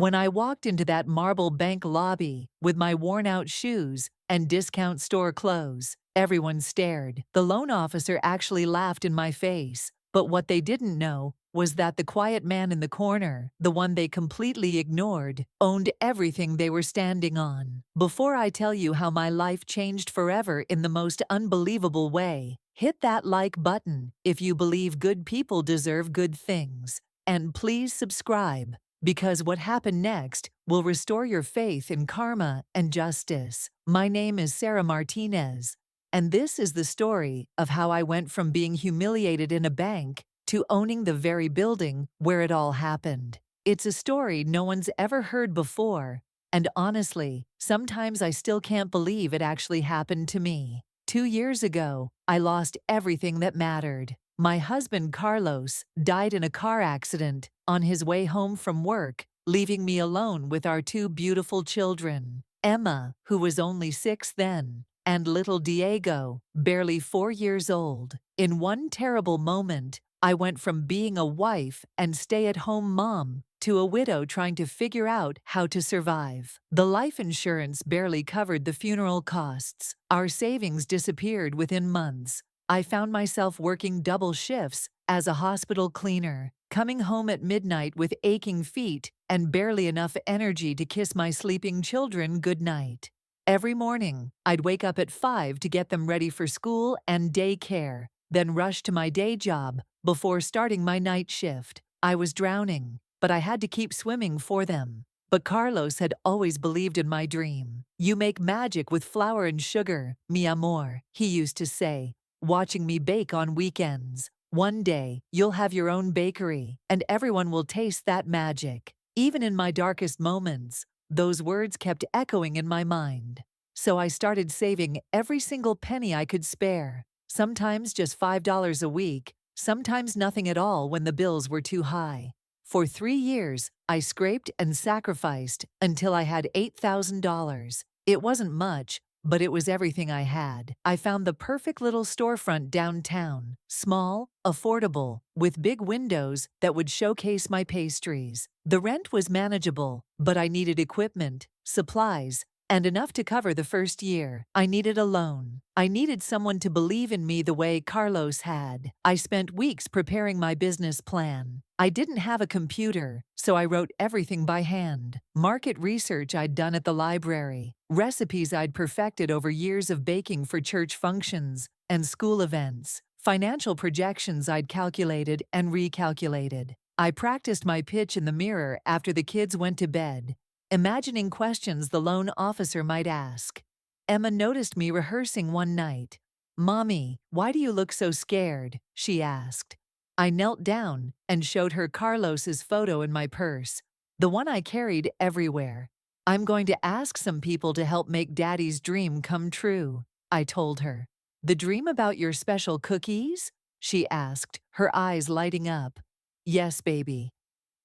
When I walked into that marble bank lobby with my worn-out shoes and discount store clothes, everyone stared. The loan officer actually laughed in my face, but what they didn't know was that the quiet man in the corner, the one they completely ignored, owned everything they were standing on. Before I tell you how my life changed forever in the most unbelievable way, hit that like button if you believe good people deserve good things. And please subscribe, because what happened next will restore your faith in karma and justice. My name is Sarah Martinez, and this is the story of how I went from being humiliated in a bank to owning the very building where it all happened. It's a story no one's ever heard before, and honestly, sometimes I still can't believe it actually happened to me. 2 years ago, I lost everything that mattered. My husband Carlos died in a car accident on his way home from work, leaving me alone with our two beautiful children, Emma, who was only 6 then, and little Diego, barely 4 years old. In one terrible moment, I went from being a wife and stay-at-home mom to a widow trying to figure out how to survive. The life insurance barely covered the funeral costs. Our savings disappeared within months. I found myself working double shifts as a hospital cleaner, coming home at midnight with aching feet and barely enough energy to kiss my sleeping children goodnight. Every morning, I'd wake up at 5 to get them ready for school and daycare, then rush to my day job before starting my night shift. I was drowning, but I had to keep swimming for them. But Carlos had always believed in my dream. "You make magic with flour and sugar, mi amor," he used to say, watching me bake on weekends. "One day, you'll have your own bakery, and everyone will taste that magic." Even in my darkest moments, those words kept echoing in my mind. So I started saving every single penny I could spare, sometimes just $5 a week, sometimes nothing at all when the bills were too high. For 3 years, I scraped and sacrificed until I had $8,000. It wasn't much, but it was everything I had. I found the perfect little storefront downtown, small, affordable, with big windows that would showcase my pastries. The rent was manageable, but I needed equipment, supplies, and enough to cover the first year. I needed a loan. I needed someone to believe in me the way Carlos had. I spent weeks preparing my business plan. I didn't have a computer, so I wrote everything by hand. Market research I'd done at the library, recipes I'd perfected over years of baking for church functions and school events, financial projections I'd calculated and recalculated. I practiced my pitch in the mirror after the kids went to bed, imagining questions the loan officer might ask. Emma noticed me rehearsing one night. "Mommy, why do you look so scared?" she asked. I knelt down and showed her Carlos's photo in my purse, the one I carried everywhere. "I'm going to ask some people to help make Daddy's dream come true," I told her. "The dream about your special cookies?" she asked, her eyes lighting up. "Yes, baby.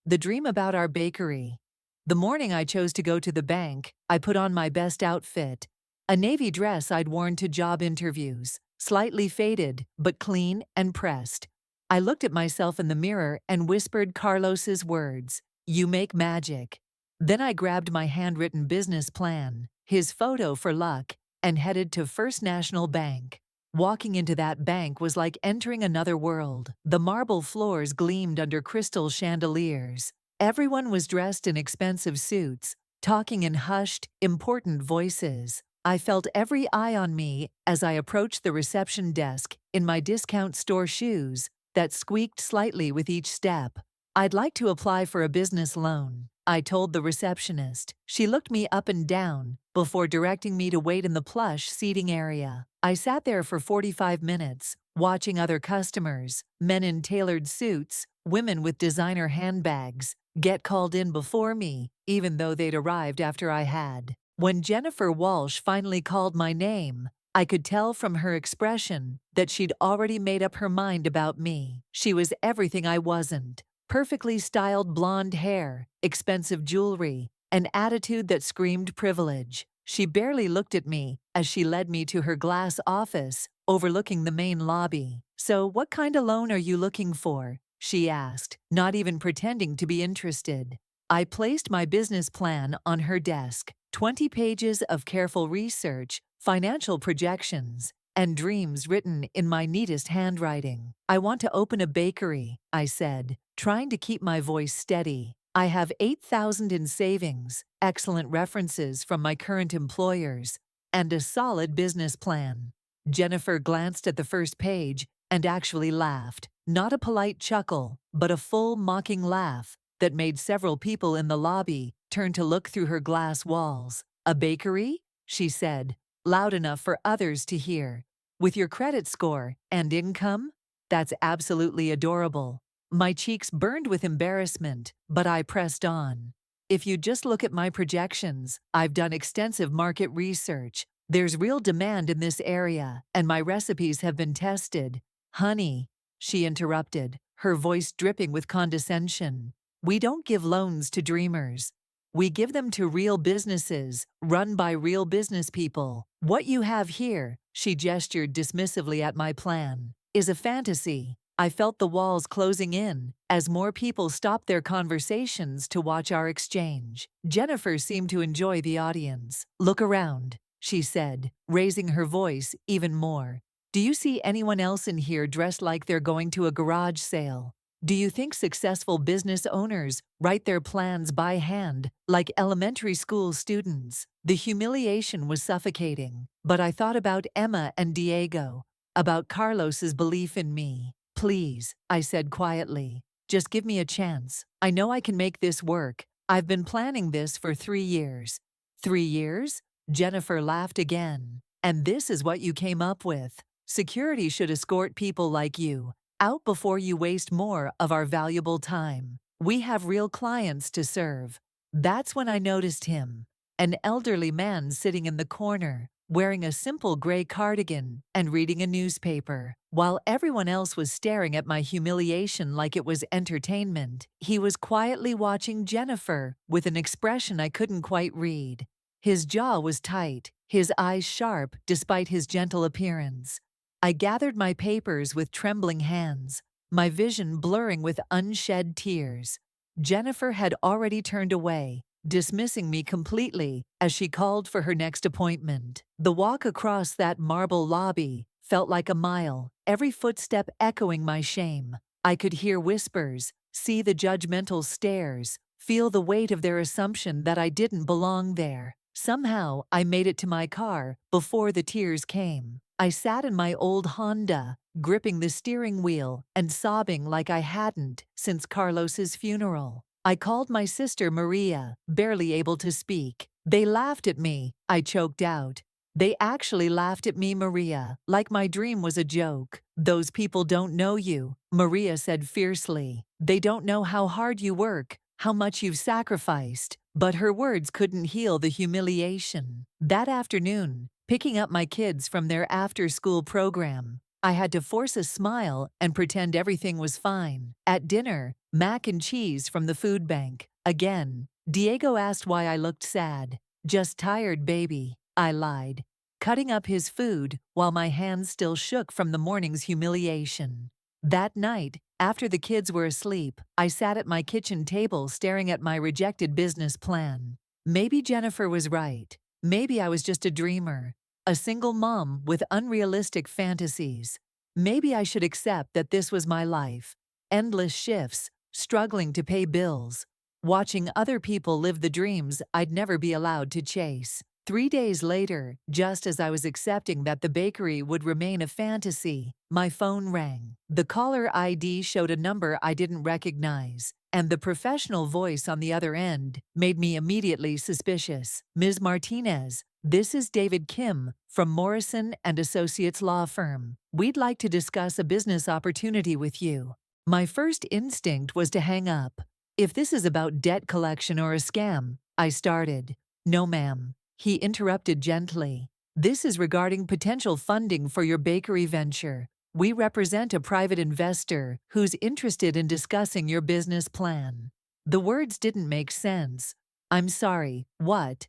The dream about our bakery." The morning I chose to go to the bank, I put on my best outfit, a navy dress I'd worn to job interviews, slightly faded, but clean and pressed. I looked at myself in the mirror and whispered Carlos's words, "You make magic." Then I grabbed my handwritten business plan, his photo for luck, and headed to First National Bank. Walking into that bank was like entering another world. The marble floors gleamed under crystal chandeliers. Everyone was dressed in expensive suits, talking in hushed, important voices. I felt every eye on me as I approached the reception desk in my discount store shoes that squeaked slightly with each step. "I'd like to apply for a business loan," I told the receptionist. She looked me up and down before directing me to wait in the plush seating area. I sat there for 45 minutes, watching other customers, men in tailored suits, women with designer handbags, get called in before me, even though they'd arrived after I had. When Jennifer Walsh finally called my name, I could tell from her expression that she'd already made up her mind about me. She was everything I wasn't. Perfectly styled blonde hair, expensive jewelry, an attitude that screamed privilege. She barely looked at me as she led me to her glass office overlooking the main lobby. "So what kind of loan are you looking for?" she asked, not even pretending to be interested. I placed my business plan on her desk, 20 pages of careful research, financial projections, and dreams written in my neatest handwriting. I want to open a bakery, I said, trying to keep my voice steady. I have 8,000 in savings, excellent references from my current employers, and a solid business plan. Jennifer glanced at the first page and actually laughed. Not a polite chuckle, but a full mocking laugh that made several people in the lobby turn to look through her glass walls. "A bakery?" she said, loud enough for others to hear. "With your credit score and income? That's absolutely adorable." My cheeks burned with embarrassment, but I pressed on. "If you just look at my projections, I've done extensive market research. There's real demand in this area, and my recipes have been tested." "Honey," she interrupted, her voice dripping with condescension, "we don't give loans to dreamers. We give them to real businesses, run by real business people. What you have here," she gestured dismissively at my plan, "is a fantasy." I felt the walls closing in as more people stopped their conversations to watch our exchange. Jennifer seemed to enjoy the audience. "Look around," she said, raising her voice even more. "Do you see anyone else in here dressed like they're going to a garage sale? Do you think successful business owners write their plans by hand, like elementary school students?" The humiliation was suffocating, but I thought about Emma and Diego, about Carlos's belief in me. "Please," I said quietly, "just give me a chance. I know I can make this work. I've been planning this for 3 years." "3 years?" Jennifer laughed again. "And this is what you came up with. Security should escort people like you out before you waste more of our valuable time. We have real clients to serve." That's when I noticed him, an elderly man sitting in the corner, wearing a simple gray cardigan and reading a newspaper. While everyone else was staring at my humiliation like it was entertainment, he was quietly watching Jennifer with an expression I couldn't quite read. His jaw was tight, his eyes sharp despite his gentle appearance. I gathered my papers with trembling hands, my vision blurring with unshed tears. Jennifer had already turned away, dismissing me completely as she called for her next appointment. The walk across that marble lobby felt like a mile, every footstep echoing my shame. I could hear whispers, see the judgmental stares, feel the weight of their assumption that I didn't belong there. Somehow, I made it to my car before the tears came. I sat in my old Honda, gripping the steering wheel and sobbing like I hadn't since Carlos's funeral. I called my sister Maria, barely able to speak. "They laughed at me," I choked out. "They actually laughed at me, Maria, like my dream was a joke." "Those people don't know you," Maria said fiercely. "They don't know how hard you work, how much you've sacrificed." But her words couldn't heal the humiliation. That afternoon, picking up my kids from their after-school program, I had to force a smile and pretend everything was fine. At dinner, mac and cheese from the food bank. Again, Diego asked why I looked sad. "Just tired, baby," I lied, cutting up his food while my hands still shook from the morning's humiliation. That night, after the kids were asleep, I sat at my kitchen table staring at my rejected business plan. Maybe Jennifer was right. Maybe I was just a dreamer, a single mom with unrealistic fantasies. Maybe I should accept that this was my life. Endless shifts, struggling to pay bills, watching other people live the dreams I'd never be allowed to chase. 3 days later, just as I was accepting that the bakery would remain a fantasy, my phone rang. The caller ID showed a number I didn't recognize, and the professional voice on the other end made me immediately suspicious. "Ms. Martinez, this is David Kim from Morrison and Associates Law Firm. We'd like to discuss a business opportunity with you." My first instinct was to hang up. "If this is about debt collection or a scam," I started. "No, ma'am," he interrupted gently. "This is regarding potential funding for your bakery venture. We represent a private investor who's interested in discussing your business plan." The words didn't make sense. "I'm sorry, what?"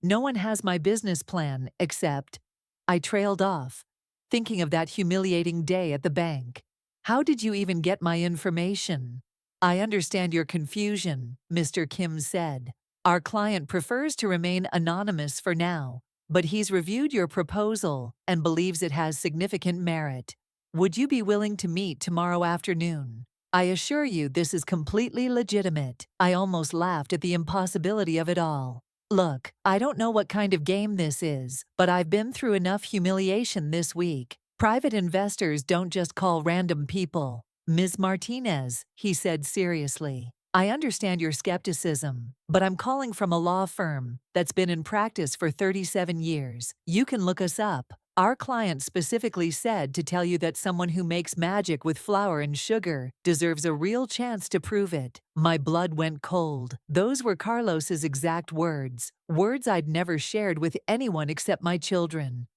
"No one has my business plan except—" I trailed off, thinking of that humiliating day at the bank. "How did you even get my information?" I understand your confusion, Mr. Kim said. Our client prefers to remain anonymous for now, but he's reviewed your proposal and believes it has significant merit. Would you be willing to meet tomorrow afternoon? I assure you this is completely legitimate. I almost laughed at the impossibility of it all. Look, I don't know what kind of game this is, but I've been through enough humiliation this week. Private investors don't just call random people. Ms. Martinez, he said seriously, I understand your skepticism, but I'm calling from a law firm that's been in practice for 37 years. You can look us up. Our client specifically said to tell you that someone who makes magic with flour and sugar deserves a real chance to prove it. My blood went cold. Those were Carlos's exact words. Words I'd never shared with anyone except my children.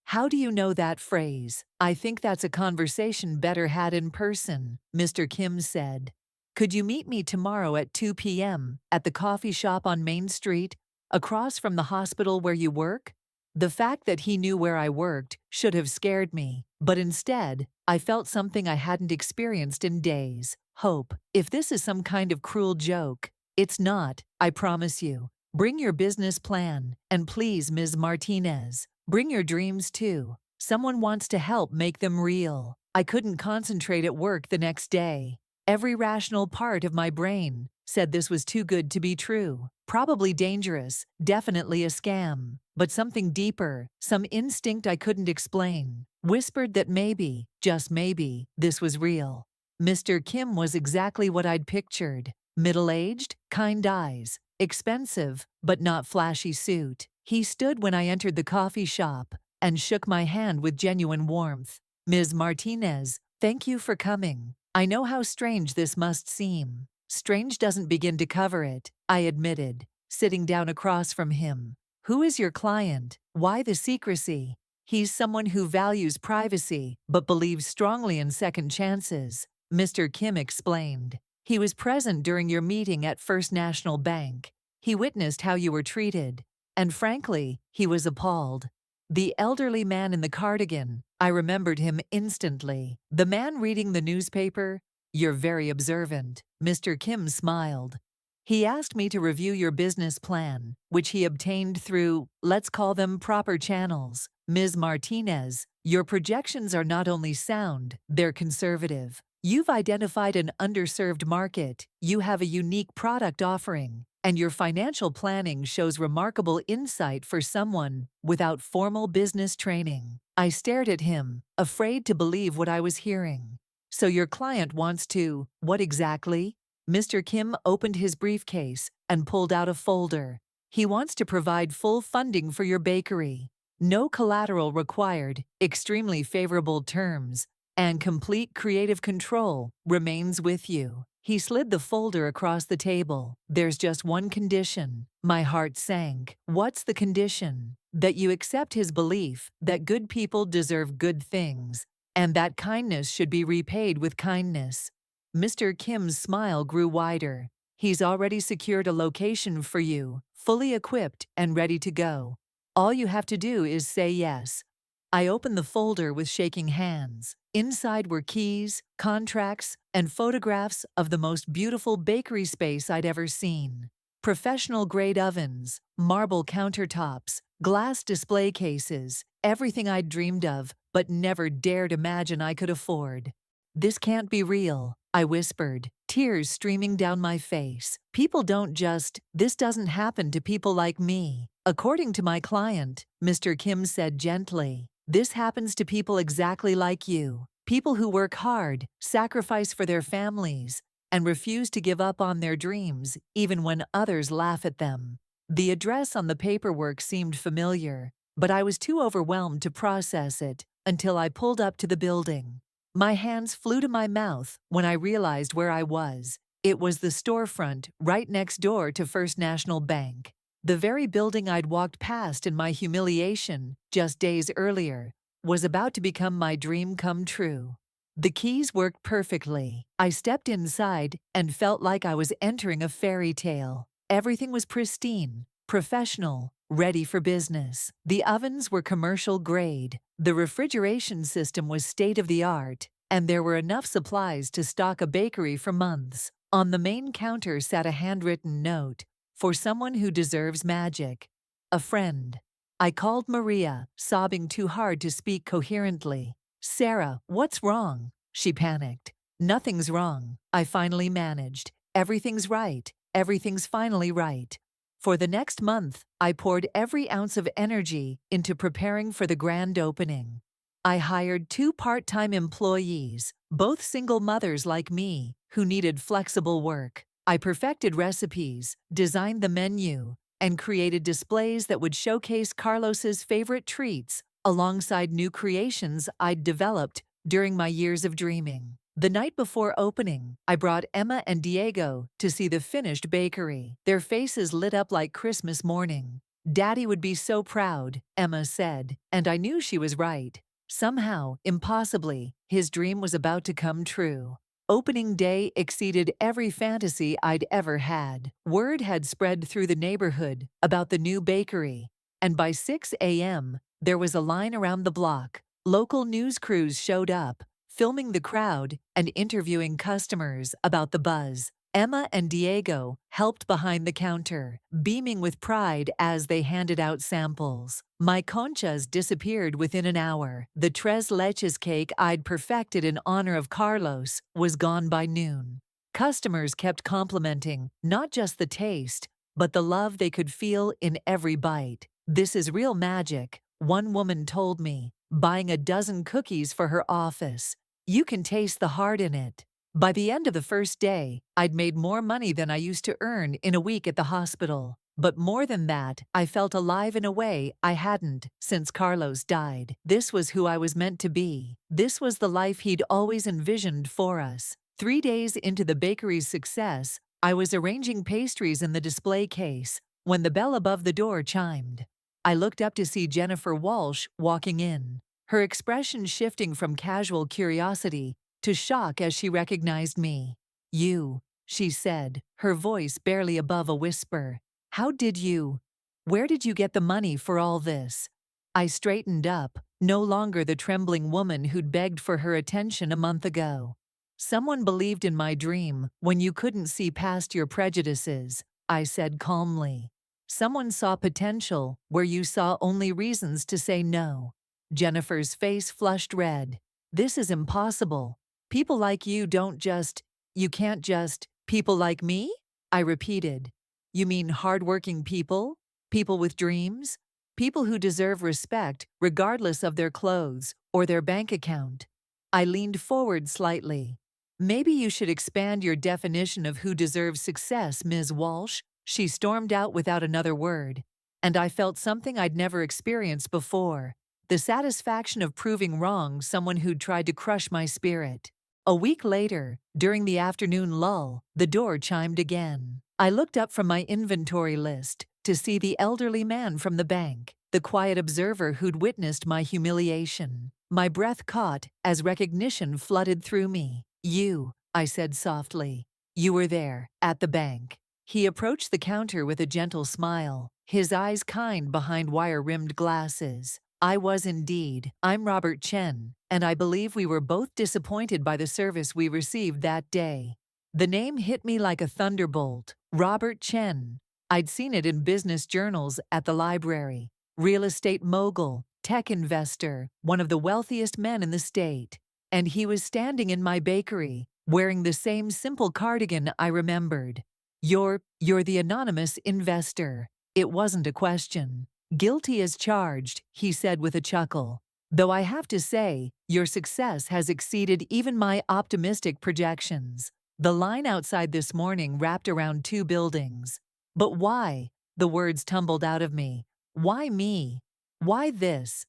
How do you know that phrase? I think that's a conversation better had in person, Mr. Kim said. Could you meet me tomorrow at 2 p.m. at the coffee shop on Main Street, across from the hospital where you work? The fact that he knew where I worked should have scared me, but instead, I felt something I hadn't experienced in days. Hope. If this is some kind of cruel joke, it's not, I promise you. Bring your business plan, and please, Ms. Martinez, bring your dreams too. Someone wants to help make them real. I couldn't concentrate at work the next day. Every rational part of my brain said this was too good to be true. Probably dangerous, definitely a scam. But something deeper, some instinct I couldn't explain, whispered that maybe, just maybe, this was real. Mr. Kim was exactly what I'd pictured. Middle-aged, kind eyes, expensive, but not flashy suit. He stood when I entered the coffee shop and shook my hand with genuine warmth. Ms. Martinez, thank you for coming. I know how strange this must seem. Strange doesn't begin to cover it, I admitted, sitting down across from him. Who is your client? Why the secrecy? He's someone who values privacy, but believes strongly in second chances, Mr. Kim explained. He was present during your meeting at First National Bank. He witnessed how you were treated, and frankly, he was appalled. The elderly man in the cardigan, I remembered him instantly. The man reading the newspaper? You're very observant. Mr. Kim smiled. He asked me to review your business plan, which he obtained through, let's call them proper channels. Ms. Martinez, your projections are not only sound, they're conservative. You've identified an underserved market, you have a unique product offering, and your financial planning shows remarkable insight for someone without formal business training. I stared at him, afraid to believe what I was hearing. So your client wants to, what exactly? Mr. Kim opened his briefcase and pulled out a folder. He wants to provide full funding for your bakery. No collateral required, extremely favorable terms, and complete creative control remains with you. He slid the folder across the table. There's just one condition. My heart sank. What's the condition? That you accept his belief that good people deserve good things, and that kindness should be repaid with kindness. Mr. Kim's smile grew wider. He's already secured a location for you, fully equipped and ready to go. All you have to do is say yes. I opened the folder with shaking hands. Inside were keys, contracts, and photographs of the most beautiful bakery space I'd ever seen. Professional-grade ovens, marble countertops, glass display cases, everything I'd dreamed of but never dared imagine I could afford. This can't be real, I whispered, tears streaming down my face. This doesn't happen to people like me. According to my client, Mr. Kim said gently, this happens to people exactly like you. People who work hard, sacrifice for their families, and refuse to give up on their dreams even when others laugh at them. The address on the paperwork seemed familiar, but I was too overwhelmed to process it until I pulled up to the building. My hands flew to my mouth when I realized where I was. It was the storefront right next door to First National Bank. The very building I'd walked past in my humiliation just days earlier was about to become my dream come true. The keys worked perfectly. I stepped inside and felt like I was entering a fairy tale. Everything was pristine, professional, ready for business. The ovens were commercial grade, the refrigeration system was state-of-the-art, and there were enough supplies to stock a bakery for months. On the main counter sat a handwritten note, "For someone who deserves magic. A friend." I called Maria, sobbing too hard to speak coherently. "Sarah, what's wrong?" She panicked. "Nothing's wrong," I finally managed. "Everything's right. Everything's finally right." For the next month, I poured every ounce of energy into preparing for the grand opening. I hired 2 part-time employees, both single mothers like me, who needed flexible work. I perfected recipes, designed the menu, and created displays that would showcase Carlos's favorite treats alongside new creations I'd developed during my years of dreaming. The night before opening, I brought Emma and Diego to see the finished bakery. Their faces lit up like Christmas morning. "Daddy would be so proud," Emma said, and I knew she was right. Somehow, impossibly, his dream was about to come true. Opening day exceeded every fantasy I'd ever had. Word had spread through the neighborhood about the new bakery, and by 6 a.m., there was a line around the block. Local news crews showed up, filming the crowd and interviewing customers about the buzz. Emma and Diego helped behind the counter, beaming with pride as they handed out samples. My conchas disappeared within an hour. The tres leches cake I'd perfected in honor of Carlos was gone by noon. Customers kept complimenting not just the taste, but the love they could feel in every bite. "This is real magic," one woman told me, buying a dozen cookies for her office. "You can taste the heart in it." By the end of the first day, I'd made more money than I used to earn in a week at the hospital. But more than that, I felt alive in a way I hadn't since Carlos died. This was who I was meant to be. This was the life he'd always envisioned for us. 3 days into the bakery's success, I was arranging pastries in the display case when the bell above the door chimed. I looked up to see Jennifer Walsh walking in, her expression shifting from casual curiosity to shock as she recognized me. "You," she said, her voice barely above a whisper. Where did you get the money for all this?" I straightened up, no longer the trembling woman who'd begged for her attention a month ago. "Someone believed in my dream when you couldn't see past your prejudices," I said calmly. "Someone saw potential where you saw only reasons to say no." Jennifer's face flushed red. "This is impossible. People like you can't just, people like me?" I repeated. "You mean hardworking people? People with dreams? People who deserve respect regardless of their clothes or their bank account?" I leaned forward slightly. "Maybe you should expand your definition of who deserves success, Ms. Walsh." She stormed out without another word, and I felt something I'd never experienced before. The satisfaction of proving wrong someone who'd tried to crush my spirit. A week later, during the afternoon lull, the door chimed again. I looked up from my inventory list to see the elderly man from the bank, the quiet observer who'd witnessed my humiliation. My breath caught as recognition flooded through me. "You," I said softly. "You were there, at the bank." He approached the counter with a gentle smile, his eyes kind behind wire-rimmed glasses. "I was indeed. I'm Robert Chen, and I believe we were both disappointed by the service we received that day." The name hit me like a thunderbolt. Robert Chen. I'd seen it in business journals at the library. Real estate mogul, tech investor, one of the wealthiest men in the state. And he was standing in my bakery, wearing the same simple cardigan I remembered. You're the anonymous investor." It wasn't a question. "Guilty as charged," he said with a chuckle. "Though I have to say, your success has exceeded even my optimistic projections." The line outside this morning wrapped around 2 buildings. "But why?" The words tumbled out of me. "Why me? Why this?"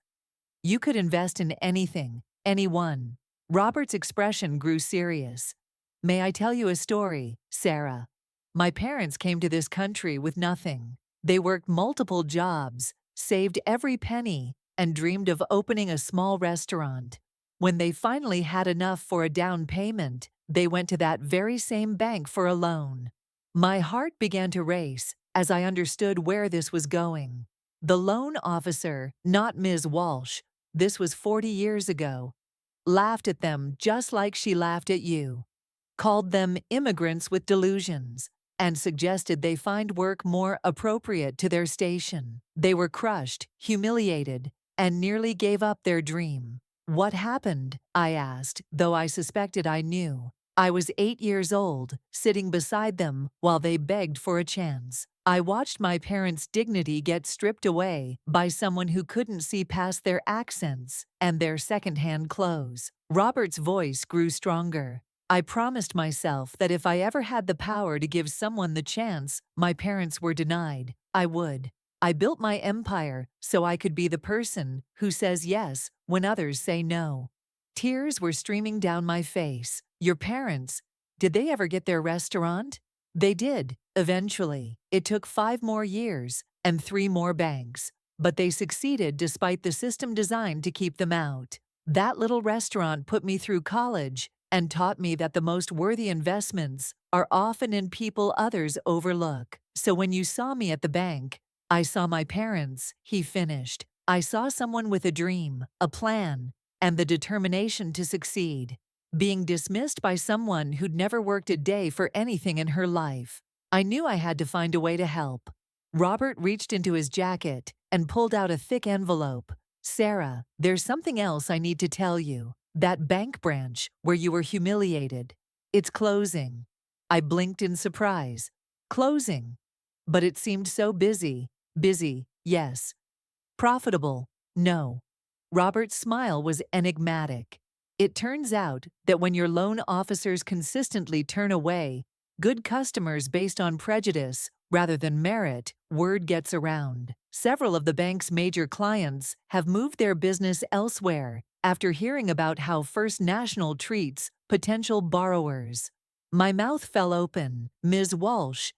"You could invest in anything, anyone." Robert's expression grew serious. "May I tell you a story, Sarah? My parents came to this country with nothing. They worked multiple jobs, saved every penny, and dreamed of opening a small restaurant. When they finally had enough for a down payment, they went to that very same bank for a loan." My heart began to race as I understood where this was going. The loan officer, not Ms. Walsh, this was 40 years ago, laughed at them just like she laughed at you. called them immigrants with delusions, and suggested they find work more appropriate to their station. They were crushed, humiliated, and nearly gave up their dream. What happened? I asked, though I suspected I knew. I was 8 years old, sitting beside them while they begged for a chance. I watched my parents' dignity get stripped away by someone who couldn't see past their accents and their secondhand clothes. Robert's voice grew stronger. I promised myself that if I ever had the power to give someone the chance my parents were denied, I would. I built my empire so I could be the person who says yes when others say no. Tears were streaming down my face. Your parents, did they ever get their restaurant? They did, eventually. It took 5 more years and 3 more banks. But they succeeded despite the system designed to keep them out. That little restaurant put me through college and taught me that the most worthy investments are often in people others overlook. So when you saw me at the bank, I saw my parents, he finished. I saw someone with a dream, a plan, and the determination to succeed. Being dismissed by someone who'd never worked a day for anything in her life. I knew I had to find a way to help. Robert reached into his jacket and pulled out a thick envelope. Sarah, there's something else I need to tell you. That bank branch where you were humiliated. It's closing. I blinked in surprise. Closing. But it seemed so busy. Busy, yes. Profitable, no. Robert's smile was enigmatic. It turns out that when your loan officers consistently turn away good customers based on prejudice rather than merit, word gets around. Several of the bank's major clients have moved their business elsewhere after hearing about how First National treats potential borrowers. My mouth fell open. Ms. Walsh,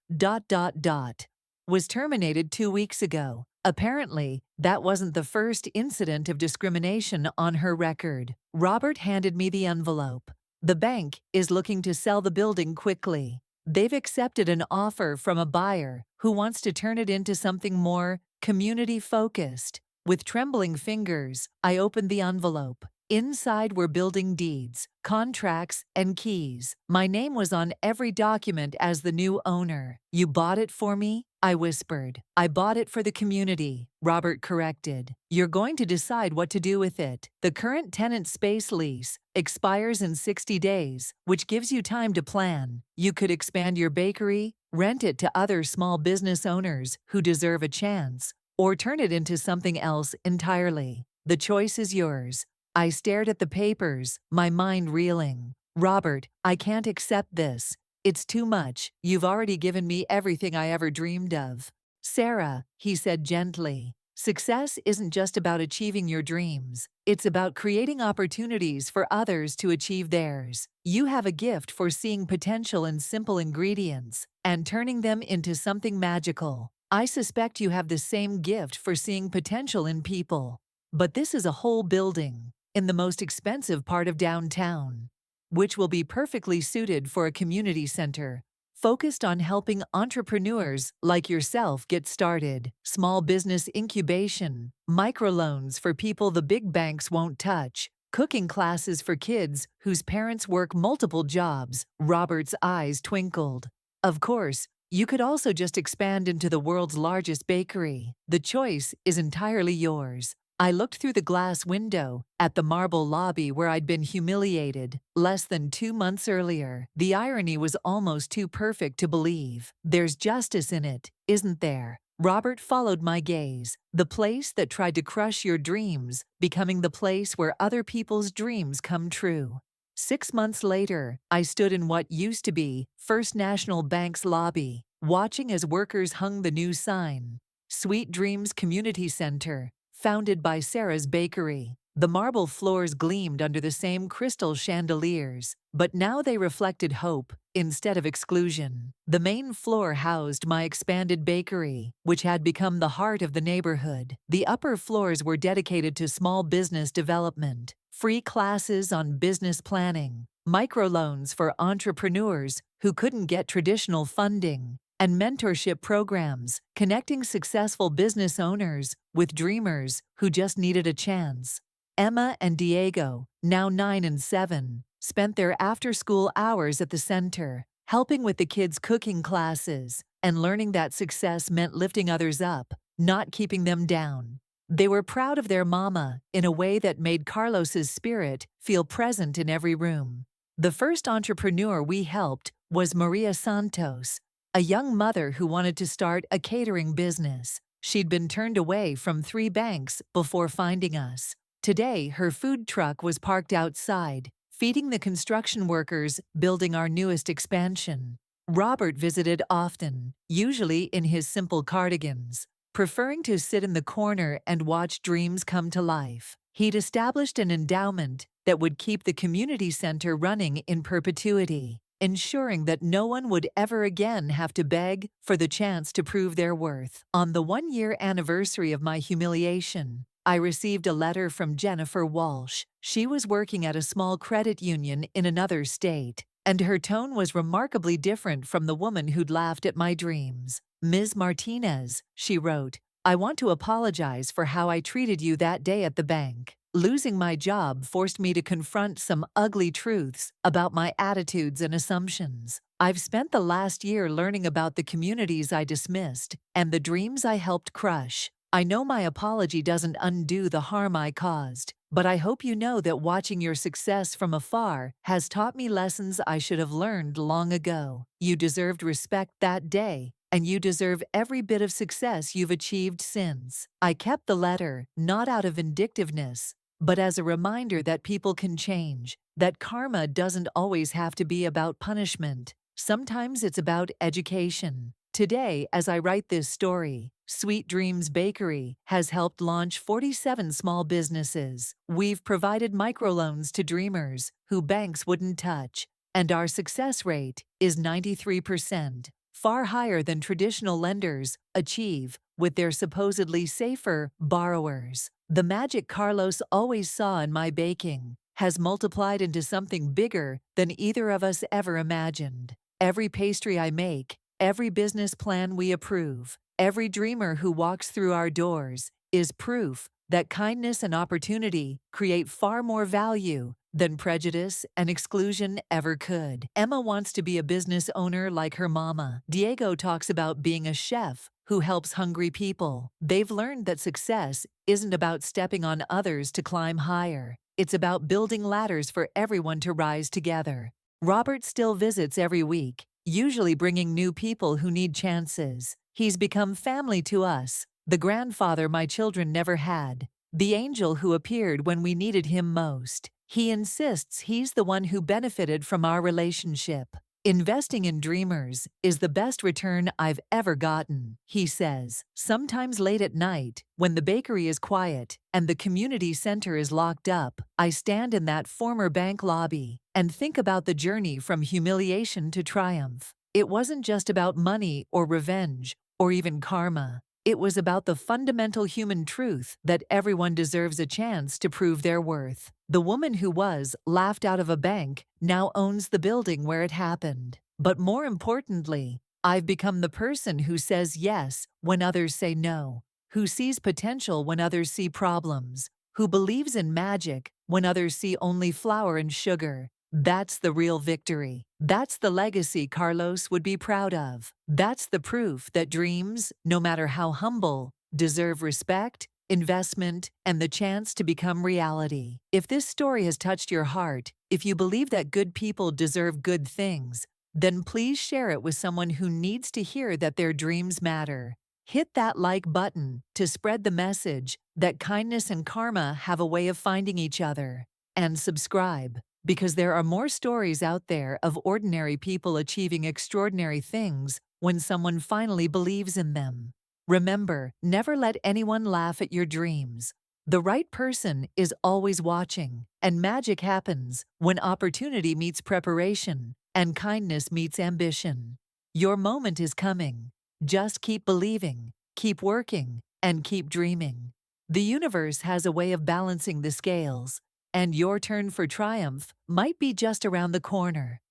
was terminated 2 weeks ago. Apparently, that wasn't the first incident of discrimination on her record. Robert handed me the envelope. The bank is looking to sell the building quickly. They've accepted an offer from a buyer who wants to turn it into something more community-focused. With trembling fingers, I opened the envelope. Inside were building deeds, contracts, and keys. My name was on every document as the new owner. You bought it for me? I whispered. I bought it for the community, Robert corrected. You're going to decide what to do with it. The current tenant space lease expires in 60 days, which gives you time to plan. You could expand your bakery, rent it to other small business owners who deserve a chance, or turn it into something else entirely. The choice is yours. I stared at the papers, my mind reeling. Robert, I can't accept this. It's too much. You've already given me everything I ever dreamed of. Sarah, he said gently, success isn't just about achieving your dreams. It's about creating opportunities for others to achieve theirs. You have a gift for seeing potential in simple ingredients and turning them into something magical. I suspect you have the same gift for seeing potential in people. But this is a whole building in the most expensive part of downtown, which will be perfectly suited for a community center, focused on helping entrepreneurs like yourself get started. Small business incubation, microloans for people the big banks won't touch, cooking classes for kids whose parents work multiple jobs. Robert's eyes twinkled. Of course, you could also just expand into the world's largest bakery. The choice is entirely yours. I looked through the glass window at the marble lobby where I'd been humiliated less than 2 months earlier. The irony was almost too perfect to believe. There's justice in it, isn't there? Robert followed my gaze. The place that tried to crush your dreams, becoming the place where other people's dreams come true. 6 months later, I stood in what used to be First National Bank's lobby, watching as workers hung the new sign, Sweet Dreams Community Center, founded by Sarah's Bakery. The marble floors gleamed under the same crystal chandeliers, but now they reflected hope instead of exclusion. The main floor housed my expanded bakery, which had become the heart of the neighborhood. The upper floors were dedicated to small business development, free classes on business planning, microloans for entrepreneurs who couldn't get traditional funding, and mentorship programs connecting successful business owners with dreamers who just needed a chance. Emma and Diego, now 9 and 7, spent their after-school hours at the center, helping with the kids' cooking classes, and learning that success meant lifting others up, not keeping them down. They were proud of their mama in a way that made Carlos's spirit feel present in every room. The first entrepreneur we helped was Maria Santos, a young mother who wanted to start a catering business. She'd been turned away from 3 banks before finding us. Today, her food truck was parked outside, feeding the construction workers building our newest expansion. Robert visited often, usually in his simple cardigans, preferring to sit in the corner and watch dreams come to life. He'd established an endowment that would keep the community center running in perpetuity, ensuring that no one would ever again have to beg for the chance to prove their worth. On the 1-year anniversary of my humiliation, I received a letter from Jennifer Walsh. She was working at a small credit union in another state, and her tone was remarkably different from the woman who'd laughed at my dreams. "Ms. Martinez," she wrote, "I want to apologize for how I treated you that day at the bank. Losing my job forced me to confront some ugly truths about my attitudes and assumptions. I've spent the last year learning about the communities I dismissed and the dreams I helped crush. I know my apology doesn't undo the harm I caused, but I hope you know that watching your success from afar has taught me lessons I should have learned long ago. You deserved respect that day, and you deserve every bit of success you've achieved since." I kept the letter, not out of vindictiveness, but as a reminder that people can change, that karma doesn't always have to be about punishment. Sometimes it's about education. Today, as I write this story, Sweet Dreams Bakery has helped launch 47 small businesses. We've provided microloans to dreamers who banks wouldn't touch, and our success rate is 93%, far higher than traditional lenders achieve with their supposedly safer borrowers. The magic Carlos always saw in my baking has multiplied into something bigger than either of us ever imagined. Every pastry I make, every business plan we approve, every dreamer who walks through our doors is proof that kindness and opportunity create far more value than prejudice and exclusion ever could. Emma wants to be a business owner like her mama. Diego talks about being a chef who helps hungry people. They've learned that success isn't about stepping on others to climb higher. It's about building ladders for everyone to rise together. Robert still visits every week, usually bringing new people who need chances. He's become family to us, the grandfather my children never had, the angel who appeared when we needed him most. He insists he's the one who benefited from our relationship. "Investing in dreamers is the best return I've ever gotten," he says. "Sometimes late at night, when the bakery is quiet and the community center is locked up, I stand in that former bank lobby and think about the journey from humiliation to triumph. It wasn't just about money or revenge or even karma. It was about the fundamental human truth that everyone deserves a chance to prove their worth. The woman who was laughed out of a bank now owns the building where it happened. But more importantly, I've become the person who says yes when others say no, who sees potential when others see problems, who believes in magic when others see only flour and sugar. That's the real victory. That's the legacy Carlos would be proud of. That's the proof that dreams, no matter how humble, deserve respect, investment, and the chance to become reality." If this story has touched your heart, if you believe that good people deserve good things, then please share it with someone who needs to hear that their dreams matter. Hit that like button to spread the message that kindness and karma have a way of finding each other. And subscribe, because there are more stories out there of ordinary people achieving extraordinary things when someone finally believes in them. Remember, never let anyone laugh at your dreams. The right person is always watching, and magic happens when opportunity meets preparation and kindness meets ambition. Your moment is coming. Just keep believing, keep working, and keep dreaming. The universe has a way of balancing the scales, and your turn for triumph might be just around the corner.